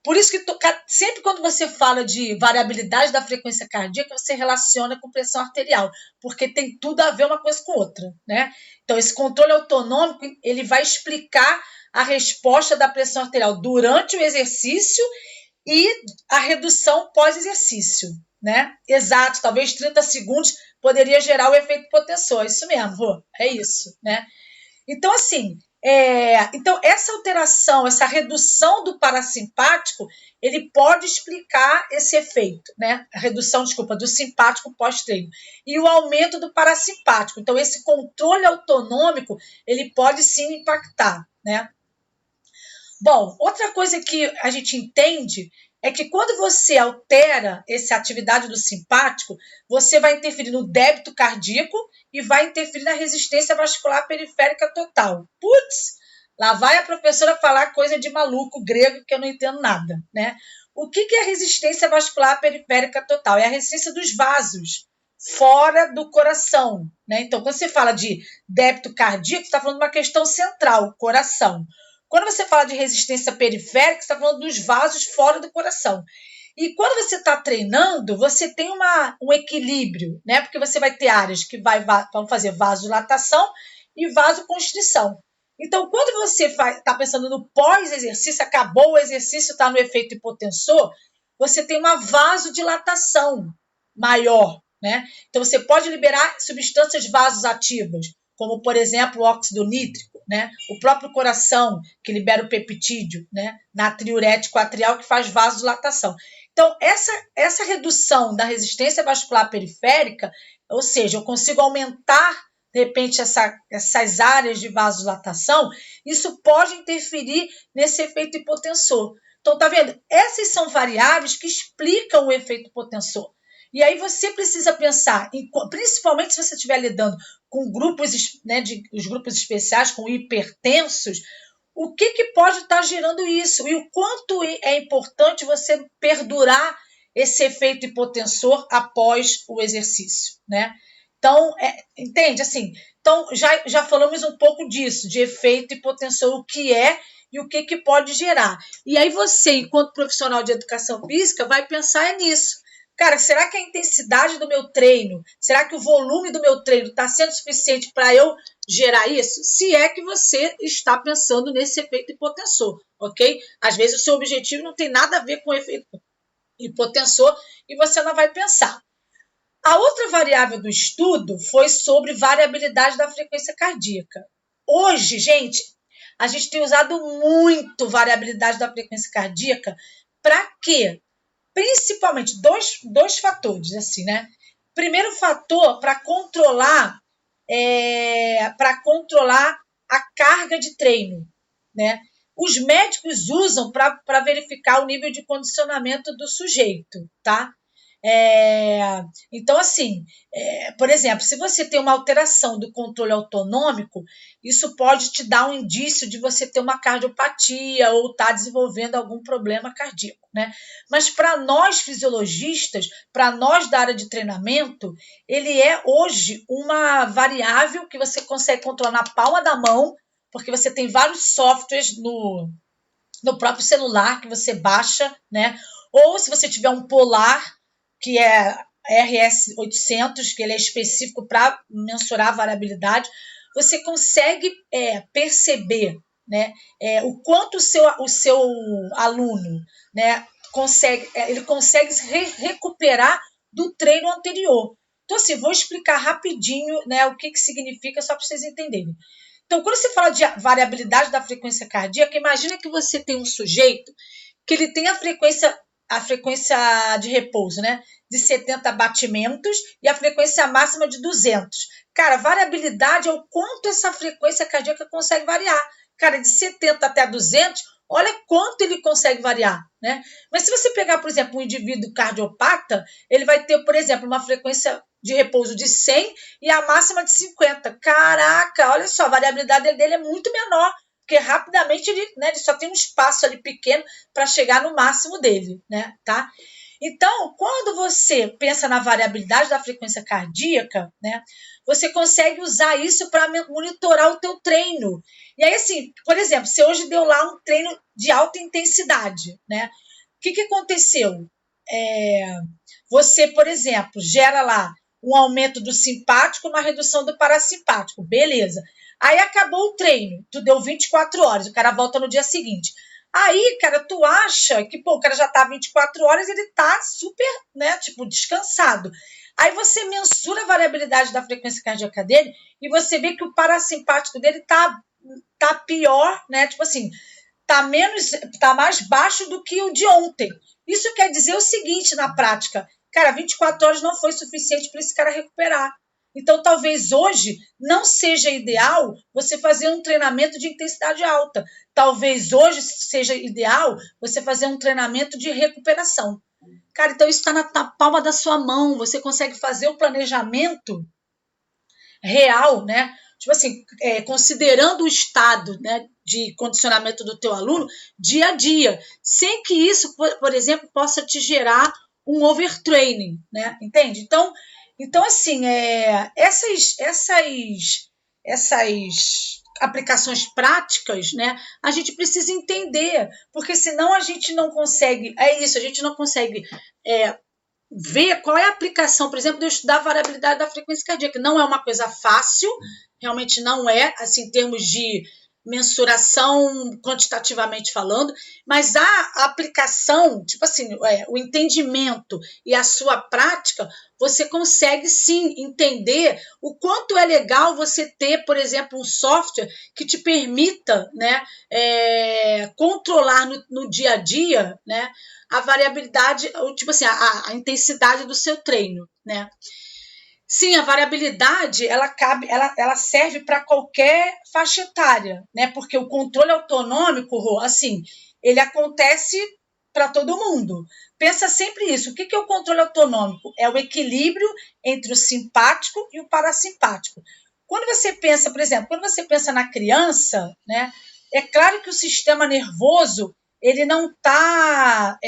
Por isso que sempre quando você fala de variabilidade da frequência cardíaca, você relaciona com pressão arterial, porque tem tudo a ver uma coisa com outra, né? Então, esse controle autonômico, ele vai explicar a resposta da pressão arterial durante o exercício e a redução pós-exercício, né? Exato, talvez 30 segundos poderia gerar o efeito hipotensor. É isso mesmo, Rô, é isso, né? Então, assim, então essa alteração, essa redução do parasimpático, ele pode explicar esse efeito, né? A redução, do simpático pós-treino. E o aumento do parasimpático. Então, esse controle autonômico, ele pode sim impactar, né? Bom, outra coisa que a gente entende é que quando você altera essa atividade do simpático, você vai interferir no débito cardíaco e vai interferir na resistência vascular periférica total. Putz, lá vai a professora falar coisa de maluco grego que eu não entendo nada, né? O que é a resistência vascular periférica total? É a resistência dos vasos fora do coração, né? Então, quando você fala de débito cardíaco, você está falando de uma questão central, coração. Quando você fala de resistência periférica, você está falando dos vasos fora do coração. E quando você está treinando, você tem um equilíbrio, né? Porque você vai ter áreas que vão fazer vasodilatação e vasoconstrição. Então, quando você está pensando no pós-exercício, acabou o exercício, está no efeito hipotensor, você tem uma vasodilatação maior, né? Então, você pode liberar substâncias vasoativas, como, por exemplo, o óxido nítrico, né? O próprio coração, que libera o peptídeo, né? Natriurético atrial, que faz vasodilatação. Então, essa redução da resistência vascular periférica, ou seja, eu consigo aumentar, de repente, essas áreas de vasodilatação, isso pode interferir nesse efeito hipotensor. Então, tá vendo? Essas são variáveis que explicam o efeito hipotensor. E aí você precisa pensar, principalmente se você estiver lidando com grupos, né, os grupos especiais, com hipertensos, o que pode estar gerando isso? E o quanto é importante você perdurar esse efeito hipotensor após o exercício, né? Então, entende? Assim, então, já falamos um pouco disso, de efeito hipotensor, o que é e o que pode gerar. E aí você, enquanto profissional de educação física, vai pensar nisso. Cara, será que a intensidade do meu treino, será que o volume do meu treino está sendo suficiente para eu gerar isso? Se é que você está pensando nesse efeito hipotensor, ok? Às vezes o seu objetivo não tem nada a ver com o efeito hipotensor e você não vai pensar. A outra variável do estudo foi sobre variabilidade da frequência cardíaca. Hoje, gente, a gente tem usado muito variabilidade da frequência cardíaca para quê? Principalmente dois fatores, assim, né? Primeiro fator para controlar a carga de treino, né? Os médicos usam para verificar o nível de condicionamento do sujeito, tá? Então, assim, por exemplo, se você tem uma alteração do controle autonômico, isso pode te dar um indício de você ter uma cardiopatia ou estar desenvolvendo algum problema cardíaco, né? Mas para nós fisiologistas, para nós da área de treinamento, ele é hoje uma variável que você consegue controlar na palma da mão, porque você tem vários softwares no próprio celular que você baixa, né? Ou se você tiver um Polar, que é RS800, que ele é específico para mensurar a variabilidade, você consegue perceber né? O quanto o seu aluno, né, ele consegue se recuperar do treino anterior. Então, assim, vou explicar rapidinho, né, o que significa, só para vocês entenderem. Então, quando se fala de variabilidade da frequência cardíaca, imagina que você tem um sujeito que ele tem a frequência de repouso, né, de 70 batimentos e a frequência máxima de 200. Cara, variabilidade é o quanto essa frequência cardíaca consegue variar. Cara, de 70 até 200, olha quanto ele consegue variar, né? Mas se você pegar, por exemplo, um indivíduo cardiopata, ele vai ter, por exemplo, uma frequência de repouso de 100 e a máxima de 50. Caraca, olha só, a variabilidade dele é muito menor, porque rapidamente ele, né, ele só tem um espaço ali pequeno para chegar no máximo dele, né, tá? Então, quando você pensa na variabilidade da frequência cardíaca, né, você consegue usar isso para monitorar o teu treino. E aí, assim, por exemplo, você hoje deu lá um treino de alta intensidade, né? O que aconteceu? Você, por exemplo, gera lá um aumento do simpático, uma redução do parasimpático. Beleza. Aí acabou o treino, tu deu 24 horas, o cara volta no dia seguinte. Aí, cara, tu acha que, pô, o cara já tá 24 horas e ele tá super, né, tipo, descansado. Aí você mensura a variabilidade da frequência cardíaca dele e você vê que o parasimpático dele tá pior, né, tipo assim, tá mais baixo do que o de ontem. Isso quer dizer o seguinte na prática, cara, 24 horas não foi suficiente para esse cara recuperar. Então, talvez hoje não seja ideal você fazer um treinamento de intensidade alta. Talvez hoje seja ideal você fazer um treinamento de recuperação. Cara, então isso está na palma da sua mão. Você consegue fazer o planejamento real, né? Tipo assim, considerando o estado, né, de condicionamento do teu aluno dia a dia, sem que isso, por exemplo, possa te gerar um overtraining, né? Entende? Então assim, essas aplicações práticas, né, a gente precisa entender, porque senão a gente não consegue, a gente não consegue ver qual é a aplicação, por exemplo, de eu estudar a variabilidade da frequência cardíaca. Não é uma coisa fácil, realmente não é, assim, em termos de mensuração quantitativamente falando, mas a aplicação, tipo assim, o entendimento e a sua prática, você consegue sim entender o quanto é legal você ter, por exemplo, um software que te permita, né, controlar no dia a dia, né, a variabilidade, tipo assim, a intensidade do seu treino, né? Sim, a variabilidade ela serve para qualquer faixa etária, né? Porque o controle autonômico, Rô, assim, ele acontece para todo mundo. Pensa sempre isso. O que é o controle autonômico? É o equilíbrio entre o simpático e o parasimpático. Quando você pensa, por exemplo, quando você pensa na criança, né? É claro que o sistema nervoso ele não tá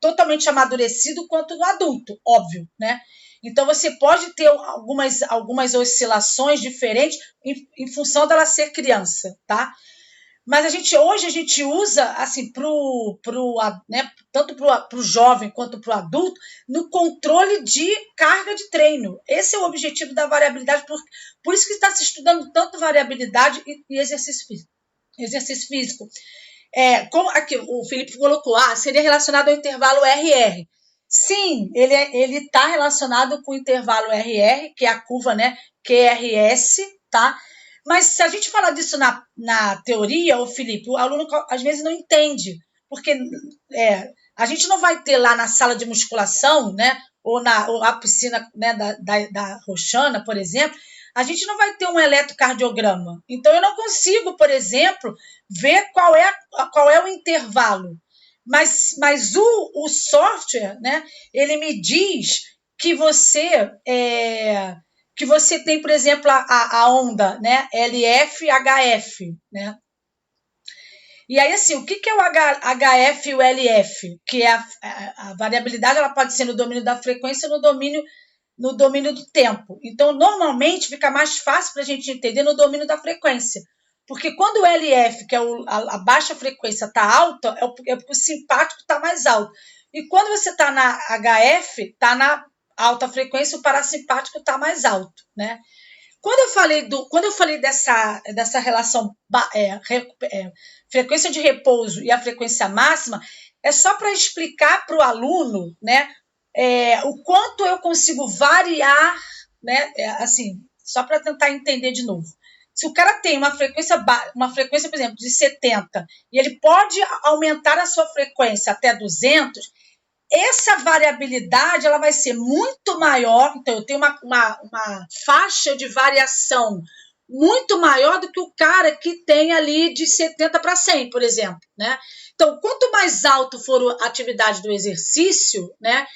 totalmente amadurecido quanto no adulto, óbvio, né? Então você pode ter algumas oscilações diferentes em função dela ser criança, tá? Mas hoje a gente usa assim né, tanto para o jovem quanto para o adulto no controle de carga de treino. Esse é o objetivo da variabilidade, por isso que está se estudando tanto variabilidade e exercício físico. Exercício físico. Como aqui o Felipe colocou, seria relacionado ao intervalo RR. Sim, ele está relacionado com o intervalo RR, que é a curva, né, QRS, tá? Mas se a gente falar disso na teoria, o Felipe, o aluno às vezes não entende, porque a gente não vai ter lá na sala de musculação, né, ou na piscina, né, da Roxana, por exemplo, a gente não vai ter um eletrocardiograma. Então, eu não consigo, por exemplo, ver qual é o intervalo. Mas o software, né, ele me diz que você tem, por exemplo, a onda, né, LF-HF, né? E aí, assim, o que é o HF e o LF? Que é a variabilidade, ela pode ser no domínio da frequência ou no domínio do tempo. Então, normalmente, fica mais fácil para a gente entender no domínio da frequência. Porque quando o LF, que é a baixa frequência, está alta, é porque o simpático está mais alto. E quando você está na HF, está na alta frequência, o parasimpático está mais alto, né? Quando eu falei dessa relação frequência de repouso e a frequência máxima, é só para explicar para o aluno, né, o quanto eu consigo variar, né, assim, só para tentar entender de novo. Se o cara tem uma frequência, por exemplo, de 70, e ele pode aumentar a sua frequência até 200, essa variabilidade ela vai ser muito maior. Então, eu tenho uma faixa de variação muito maior do que o cara que tem ali de 70 para 100, por exemplo, né? Então, quanto mais alto for a atividade do exercício, né,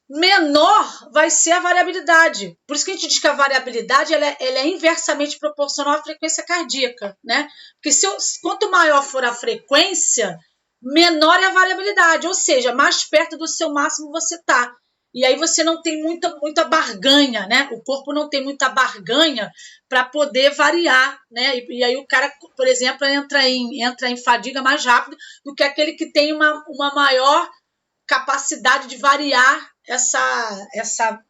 menor vai ser a variabilidade. Por isso que a gente diz que a variabilidade ela é inversamente proporcional à frequência cardíaca, né? Porque quanto maior for a frequência, menor é a variabilidade, ou seja, mais perto do seu máximo você está. E aí você não tem muita barganha, né? O corpo não tem muita barganha para poder variar, né? E aí o cara, por exemplo, entra em fadiga mais rápido do que aquele que tem uma maior capacidade de variar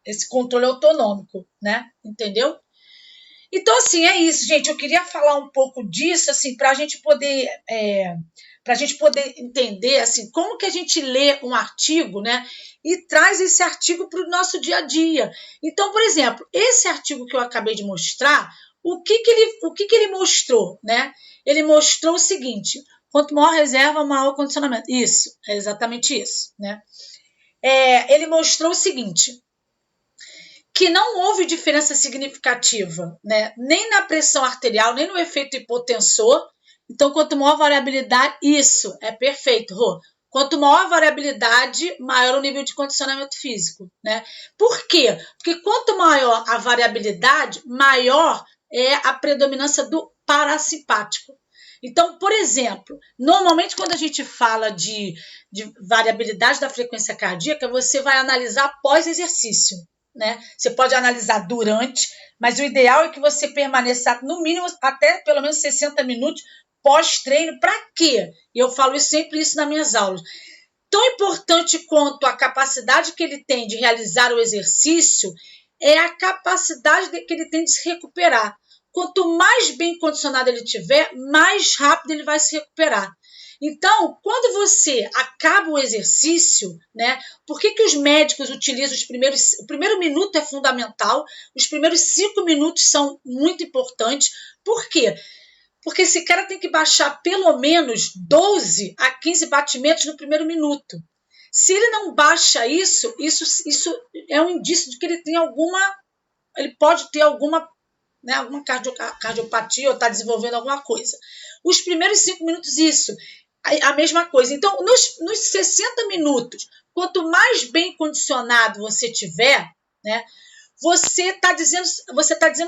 esse controle autonômico, né? Entendeu? Então, assim, é isso, gente. Eu queria falar um pouco disso, assim, para a gente poder entender, assim, como que a gente lê um artigo, né? E traz esse artigo para o nosso dia a dia. Então, por exemplo, esse artigo que eu acabei de mostrar, o que ele mostrou, né? Ele mostrou o seguinte: quanto maior reserva, maior condicionamento. Isso, é exatamente isso, né? Ele mostrou o seguinte, que não houve diferença significativa, né? Nem na pressão arterial, nem no efeito hipotensor. Então, quanto maior a variabilidade, isso é perfeito, Rô. Quanto maior a variabilidade, maior o nível de condicionamento físico, né? Por quê? Porque quanto maior a variabilidade, maior é a predominância do parasimpático. Então, por exemplo, normalmente quando a gente fala de variabilidade da frequência cardíaca, você vai analisar pós-exercício, né? Você pode analisar durante, mas o ideal é que você permaneça no mínimo até pelo menos 60 minutos pós-treino. Para quê? E eu falo sempre isso nas minhas aulas. Tão importante quanto a capacidade que ele tem de realizar o exercício é a capacidade que ele tem de se recuperar. Quanto mais bem condicionado ele tiver, mais rápido ele vai se recuperar. Então, quando você acaba o exercício, né? Por que os médicos utilizam o primeiro minuto é fundamental, os primeiros 5 minutos são muito importantes. Por quê? Porque esse cara tem que baixar pelo menos 12 a 15 batimentos no primeiro minuto. Se ele não baixa isso é um indício de que ele pode ter alguma cardiopatia ou está desenvolvendo alguma coisa. Os primeiros 5 minutos, isso. A mesma coisa. Então, nos 60 minutos, quanto mais bem condicionado você tiver, né, você está dizendo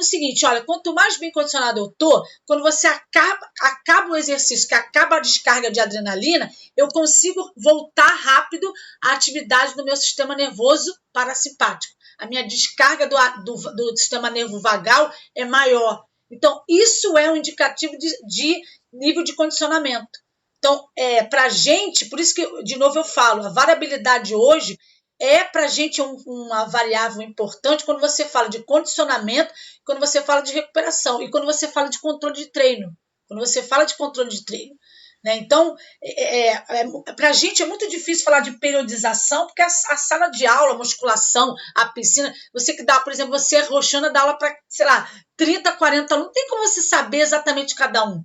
o seguinte: olha, quanto mais bem condicionado eu estou, quando você acaba o exercício, que acaba a descarga de adrenalina, eu consigo voltar rápido à atividade do meu sistema nervoso parasimpático. A minha descarga do sistema nervo vagal é maior. Então, isso é um indicativo de nível de condicionamento. Então, para a gente, por isso que, de novo, eu falo, a variabilidade hoje é para a gente uma variável importante quando você fala de condicionamento, quando você fala de recuperação e quando você fala de controle de treino. Quando você fala de controle de treino. Né? Então, para a gente é muito difícil falar de periodização, porque a sala de aula, a musculação, a piscina, você que dá, por exemplo, você, Roxana, dá aula para, sei lá, 30, 40 alunos, não tem como você saber exatamente cada um.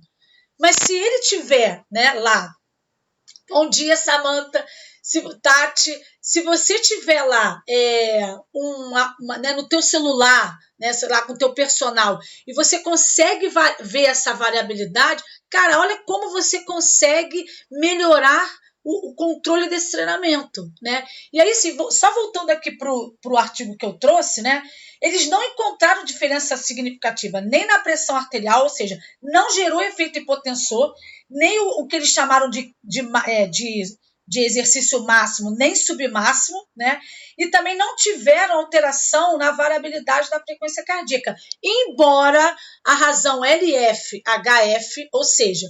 Mas se ele tiver, né, lá, bom dia, Samantha, Tati, se você tiver lá né, no teu celular, né, sei lá, com o teu personal, e você consegue ver essa variabilidade, cara, olha como você consegue melhorar o controle desse treinamento, né? E aí, assim, só voltando aqui para o artigo que eu trouxe, né? Eles não encontraram diferença significativa nem na pressão arterial, ou seja, não gerou efeito hipotensor, nem o que eles chamaram de exercício máximo, nem submáximo, né? E também não tiveram alteração na variabilidade da frequência cardíaca, embora a razão LF-HF, ou seja,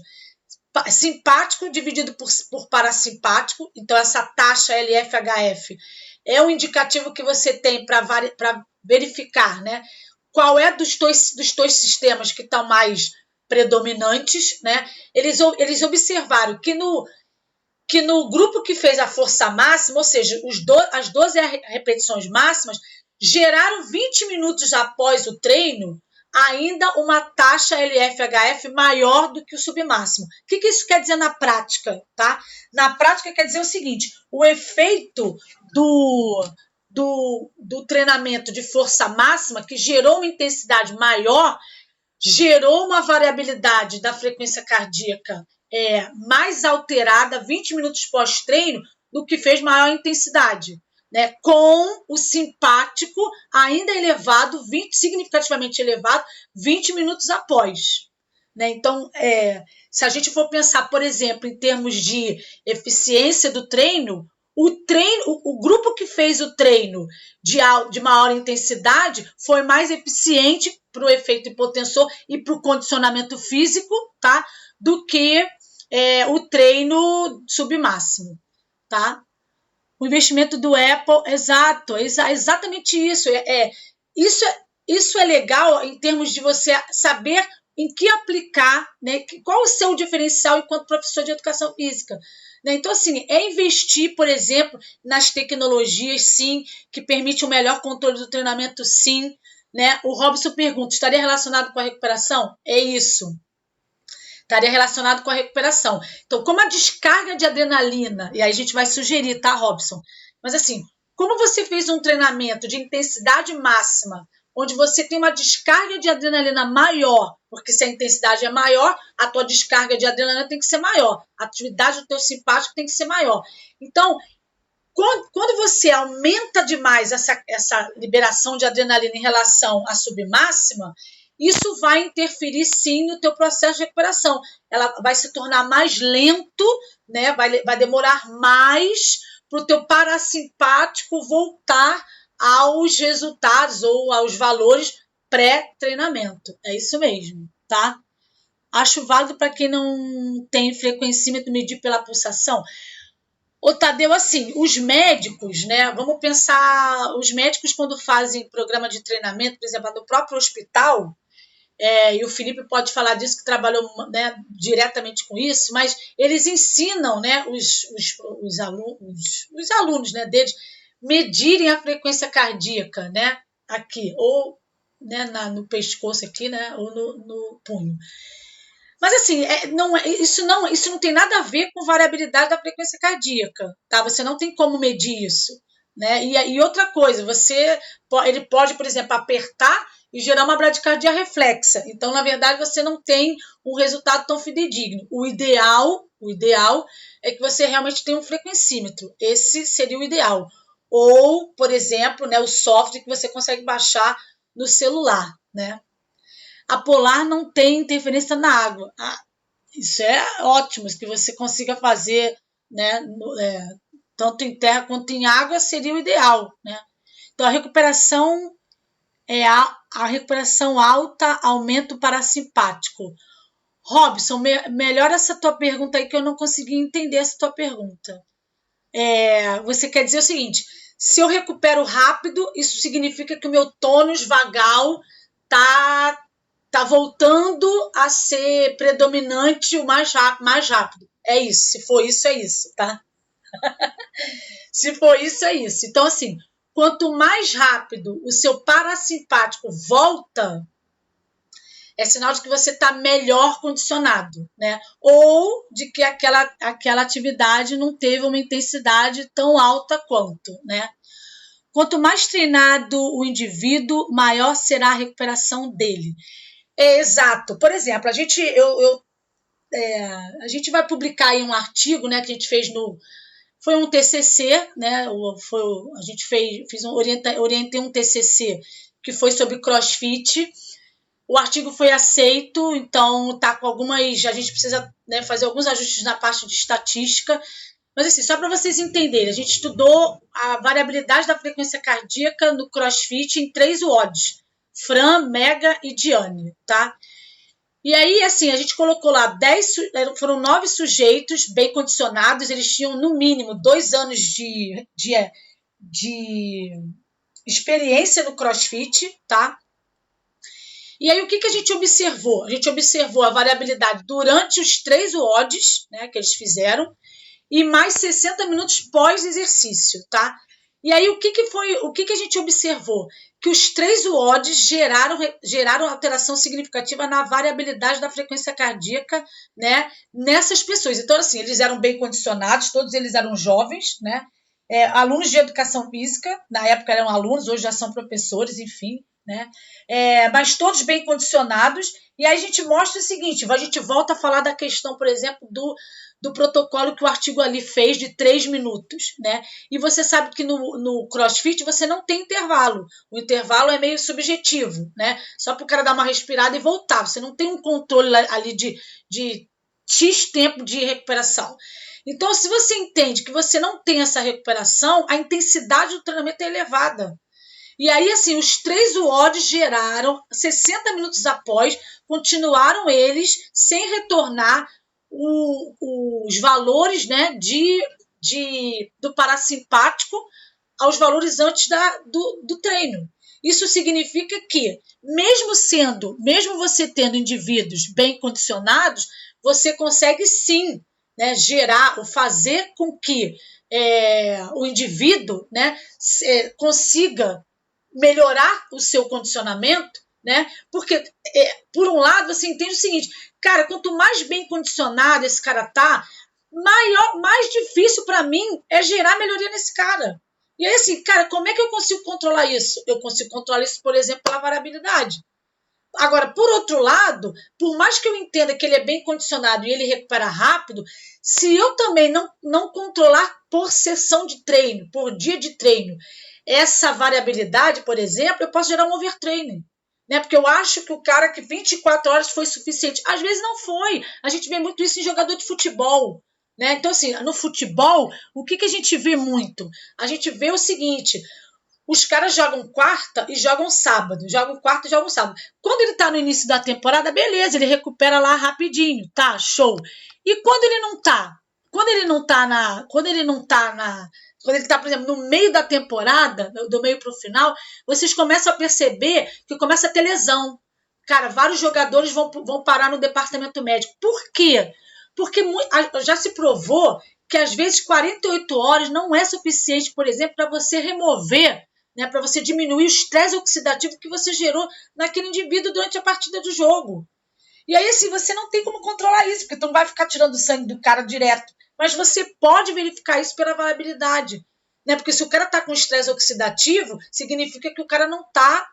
simpático dividido por parasimpático, então essa taxa LF-HF é um indicativo que você tem para verificar, né, qual é dos dois sistemas que estão mais predominantes, né? Eles observaram que no grupo que fez a força máxima, ou seja, as 12 repetições máximas, geraram 20 minutos após o treino ainda uma taxa LF-HF maior do que o submáximo. O que isso quer dizer na prática? Tá? Na prática quer dizer o seguinte, o efeito do treinamento de força máxima, que gerou uma intensidade maior, gerou uma variabilidade da frequência cardíaca mais alterada 20 minutos pós-treino do que fez maior intensidade, né? Com o simpático ainda elevado, significativamente elevado, 20 minutos após. Né? Então, se a gente for pensar, por exemplo, em termos de eficiência do treino, o grupo que fez o treino de maior intensidade foi mais eficiente para o efeito hipotensor e para o condicionamento físico, tá? Do que o treino submáximo, tá? O investimento do Apple, exato, exatamente isso. Isso é legal em termos de você saber em que aplicar, né? Qual o seu diferencial enquanto professor de educação física. Né? Então, assim, investir, por exemplo, nas tecnologias, sim, que permite um melhor controle do treinamento, sim. Né? O Robson pergunta, estaria relacionado com a recuperação? É isso. Estaria relacionado com a recuperação. Então, como a descarga de adrenalina, e aí a gente vai sugerir, tá, Robson? Mas assim, como você fez um treinamento de intensidade máxima, onde você tem uma descarga de adrenalina maior, porque se a intensidade é maior, a tua descarga de adrenalina tem que ser maior, a atividade do teu simpático tem que ser maior. Então, quando você aumenta demais essa liberação de adrenalina em relação à submáxima, isso vai interferir sim no teu processo de recuperação. Ela vai se tornar mais lento, né? Vai demorar mais para o teu parasimpático voltar aos resultados ou aos valores pré-treinamento. É isso mesmo, tá? Acho válido para quem não tem frequencímetro medir pela pulsação. Ô, Tadeu, assim, os médicos, né? Vamos pensar, os médicos quando fazem programa de treinamento, por exemplo, no próprio hospital, e o Felipe pode falar disso, que trabalhou, né, diretamente com isso, mas eles ensinam, né, os alunos, né, deles medirem a frequência cardíaca, né, aqui, ou né, no pescoço aqui, né, ou no punho. Mas assim, isso não tem nada a ver com variabilidade da frequência cardíaca, tá? Você não tem como medir isso, né? E outra coisa, ele pode, por exemplo, apertar e gerar uma bradicardia reflexa. Então, na verdade, você não tem um resultado tão fidedigno. O ideal é que você realmente tenha um frequencímetro. Esse seria o ideal. Ou, por exemplo, né, o software que você consegue baixar no celular, né? A Polar não tem interferência na água. Isso é ótimo, que você consiga fazer, né, tanto em terra quanto em água seria o ideal, né? Então a recuperação a recuperação alta, aumento parasimpático. Robson, melhora essa tua pergunta aí que eu não consegui entender essa tua pergunta. Você quer dizer o seguinte, se eu recupero rápido, isso significa que o meu tônus vagal tá voltando a ser predominante o mais rápido. É isso. Se for isso, é isso, tá? Se for isso, é isso. Então, assim, quanto mais rápido o seu parasimpático volta, é sinal de que você está melhor condicionado, né? Ou de que aquela atividade não teve uma intensidade tão alta quanto, né? Quanto mais treinado o indivíduo, maior será a recuperação dele. Exato. Por exemplo, a gente vai publicar aí um artigo, né, que a gente fez foi um TCC, né? A gente orientei um TCC que foi sobre CrossFit. O artigo foi aceito, então tá com algumas. A gente precisa, né, fazer alguns ajustes na parte de estatística. Mas assim, só para vocês entenderem, a gente estudou a variabilidade da frequência cardíaca no CrossFit em 3 WODs. Fran, Mega e Diane, tá? E aí, assim, a gente colocou lá foram 9 sujeitos bem condicionados, eles tinham no mínimo 2 anos de experiência no CrossFit, tá? E aí, o que a gente observou? A gente observou a variabilidade durante os 3 WODs, né, que eles fizeram, e mais 60 minutos pós-exercício, tá? E aí, o que a gente observou? Que os 3 WODs geraram alteração significativa na variabilidade da frequência cardíaca, né, nessas pessoas. Então, assim, eles eram bem condicionados, todos eles eram jovens, né, alunos de educação física, na época eram alunos, hoje já são professores, enfim, né, mas todos bem condicionados. E aí a gente mostra o seguinte, a gente volta a falar da questão, por exemplo, do protocolo que o artigo ali fez de 3 minutos, né? E você sabe que no CrossFit você não tem intervalo. O intervalo é meio subjetivo, né? Só para o cara dar uma respirada e voltar. Você não tem um controle ali de X tempo de recuperação. Então, se você entende que você não tem essa recuperação, a intensidade do treinamento é elevada. E aí, assim, os 3 WODs geraram, 60 minutos após, continuaram eles sem retornar os valores, né, do parasimpático aos valores antes do treino. Isso significa que, mesmo você tendo indivíduos bem condicionados, você consegue sim, né, gerar ou fazer com que o indivíduo, né, consiga melhorar o seu condicionamento, né? Porque, por um lado, você entende o seguinte, cara, quanto mais bem condicionado esse cara tá, mais difícil para mim é gerar melhoria nesse cara. E aí, assim, cara, como é que eu consigo controlar isso? Eu consigo controlar isso, por exemplo, pela variabilidade. Agora, por outro lado, por mais que eu entenda que ele é bem condicionado e ele recupera rápido, se eu também não controlar por sessão de treino, por dia de treino, essa variabilidade, por exemplo, eu posso gerar um overtraining. Né? Porque eu acho que o cara que 24 horas foi suficiente. Às vezes não foi. A gente vê muito isso em jogador de futebol. Né? Então, assim, no futebol, o que a gente vê muito? A gente vê o seguinte, os caras jogam quarta e jogam sábado. Jogam quarta e jogam sábado. Quando ele tá no início da temporada, beleza, ele recupera lá rapidinho, tá? Show. E quando ele não tá? Quando ele tá, por exemplo, no meio da temporada, do meio pro final, vocês começam a perceber que começa a ter lesão. Cara, vários jogadores vão parar no departamento médico. Por quê? Porque já se provou que às vezes 48 horas não é suficiente, por exemplo, para você remover, né, para você diminuir o estresse oxidativo que você gerou naquele indivíduo durante a partida do jogo. E aí, assim, você não tem como controlar isso, porque tu não vai ficar tirando sangue do cara direto. Mas você pode verificar isso pela variabilidade. Né? Porque se o cara está com estresse oxidativo, significa que o cara não está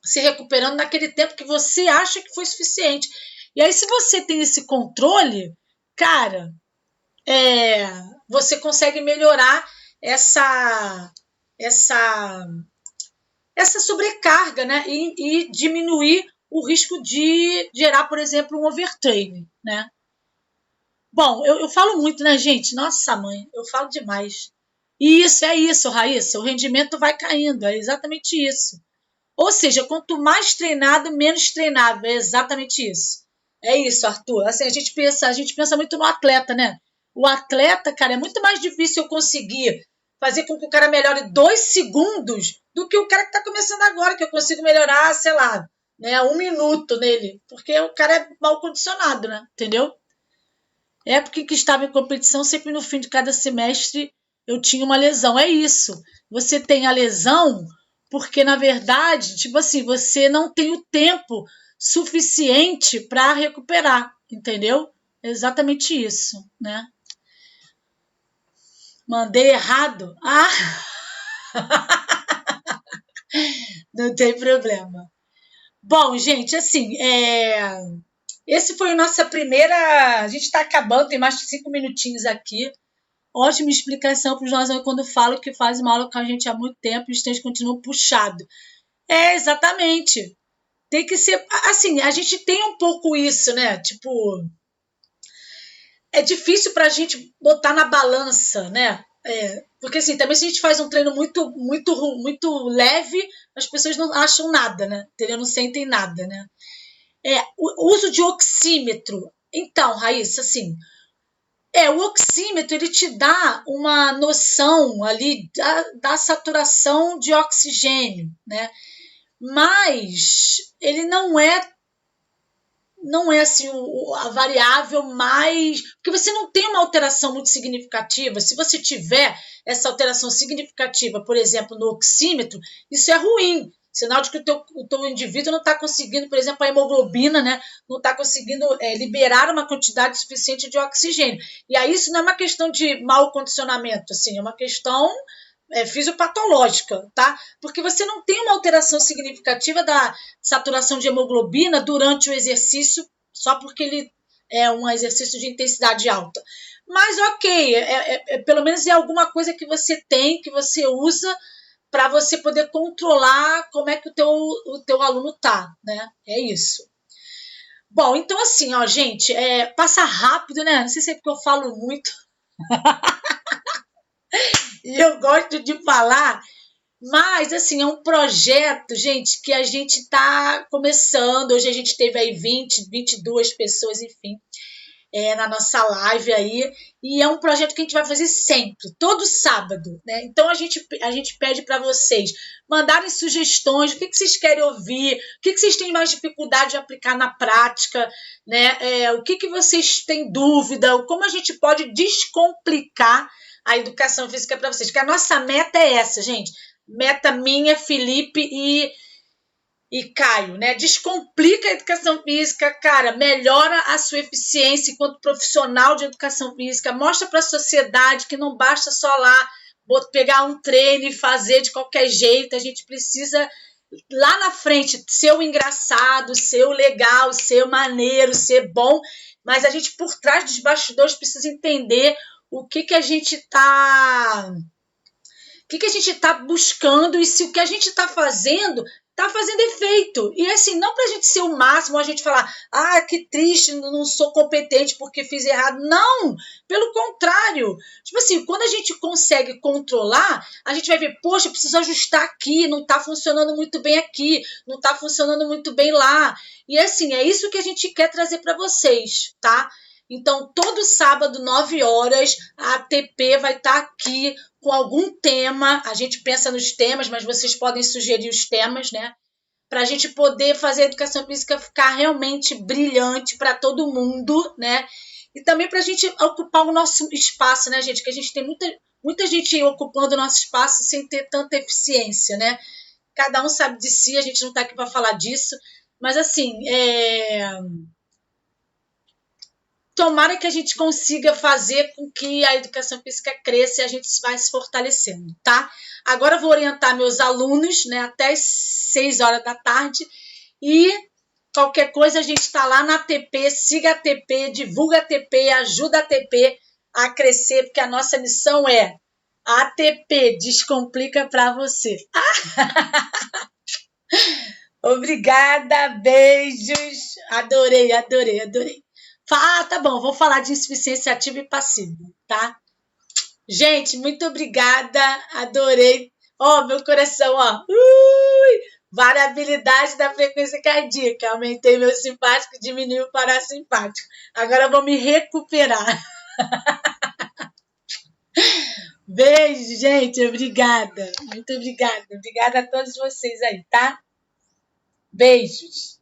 se recuperando naquele tempo que você acha que foi suficiente. E aí, se você tem esse controle, cara, você consegue melhorar essa sobrecarga, né? E diminuir o risco de gerar, por exemplo, um overtraining, né? Bom, eu falo muito, né, gente? Nossa, mãe, eu falo demais. Isso, é isso, Raíssa. O rendimento vai caindo, é exatamente isso. Ou seja, quanto mais treinado, menos treinado. É exatamente isso. É isso, Arthur. Assim, a gente pensa muito no atleta, né? O atleta, cara, é muito mais difícil eu conseguir fazer com que o cara melhore 2 segundos do que o cara que está começando agora, que eu consigo melhorar, sei lá, né, 1 minuto nele. Porque o cara é mal condicionado, né? Entendeu? Época em que estava em competição, sempre no fim de cada semestre eu tinha uma lesão. É isso. Você tem a lesão porque, na verdade, tipo assim, você não tem o tempo suficiente para recuperar, entendeu? É exatamente isso, né? Mandei errado? Não tem problema. Bom, gente, assim, esse foi a nossa primeira... A gente está acabando, tem mais de 5 minutinhos aqui. Ótima explicação para os nossos quando falam que fazem uma aula com a gente há muito tempo e os treinos continuam puxados. Exatamente. Tem que ser... Assim, a gente tem um pouco isso, né? Tipo... É difícil para a gente botar na balança, né? Porque, assim, também se a gente faz um treino muito leve, as pessoas não acham nada, né? Entendeu? Não sentem nada, né? O uso de oxímetro. Então, Raíssa, assim... O oxímetro, ele te dá uma noção ali da saturação de oxigênio, né? mas ele não é assim a variável mais... Porque você não tem uma alteração muito significativa. Se você tiver essa alteração significativa, por exemplo, no oxímetro, isso é ruim. Sinal de que o teu indivíduo não está conseguindo, por exemplo, a hemoglobina, né? Não está conseguindo liberar uma quantidade suficiente de oxigênio. E aí isso não é uma questão de mau condicionamento, assim, é uma questão fisiopatológica, tá? Porque você não tem uma alteração significativa da saturação de hemoglobina durante o exercício, só porque ele é um exercício de intensidade alta. Mas ok, pelo menos é alguma coisa que você tem, que você usa para você poder controlar como é que o teu aluno tá, né? É isso. Bom, então assim, ó, gente, passa rápido, né? Não sei se é porque eu falo muito e eu gosto de falar, mas, assim, é um projeto, gente, que a gente está começando. Hoje a gente teve aí 22 pessoas, enfim, na nossa live aí. E é um projeto que a gente vai fazer sempre, todo sábado, né? Então a gente pede para vocês mandarem sugestões, o que vocês querem ouvir, o que vocês têm mais dificuldade de aplicar na prática, né? O que vocês têm dúvida, como a gente pode descomplicar a educação física para vocês. Que a nossa meta é essa, gente. Meta minha, Felipe e Caio, né? Descomplica a educação física, cara, melhora a sua eficiência enquanto profissional de educação física, mostra para a sociedade que não basta só lá pegar um treino e fazer de qualquer jeito, a gente precisa lá na frente ser o engraçado, ser o legal, ser o maneiro, ser bom, mas a gente por trás dos bastidores precisa entender o que a gente está buscando e se o que a gente está fazendo efeito. E assim, não para a gente ser o máximo, a gente falar, que triste, não sou competente porque fiz errado. Não, pelo contrário. Tipo assim, quando a gente consegue controlar, a gente vai ver, poxa, preciso ajustar aqui, não está funcionando muito bem aqui, não está funcionando muito bem lá. E assim, é isso que a gente quer trazer para vocês, tá? Então, todo sábado, 9 horas, a ATP vai estar aqui com algum tema. A gente pensa nos temas, mas vocês podem sugerir os temas, né? Para a gente poder fazer a educação física ficar realmente brilhante para todo mundo, né? E também para a gente ocupar o nosso espaço, né, gente? Que a gente tem muita gente ocupando o nosso espaço sem ter tanta eficiência, né? Cada um sabe de si, a gente não está aqui para falar disso. Mas, assim, tomara que a gente consiga fazer com que a educação física cresça e a gente vai se fortalecendo, tá? Agora eu vou orientar meus alunos, né, até as 6 horas da tarde e qualquer coisa a gente está lá na ATP, siga a ATP, divulga a ATP, ajuda a ATP a crescer, porque a nossa missão é a ATP descomplica para você. Obrigada, beijos, adorei. Tá bom, vou falar de insuficiência ativa e passiva, tá? Gente, muito obrigada, adorei. Meu coração, variabilidade da frequência cardíaca. Aumentei meu simpático, diminuiu o parasimpático. Agora eu vou me recuperar. Beijo, gente, obrigada. Muito obrigada. Obrigada a todos vocês aí, tá? Beijos.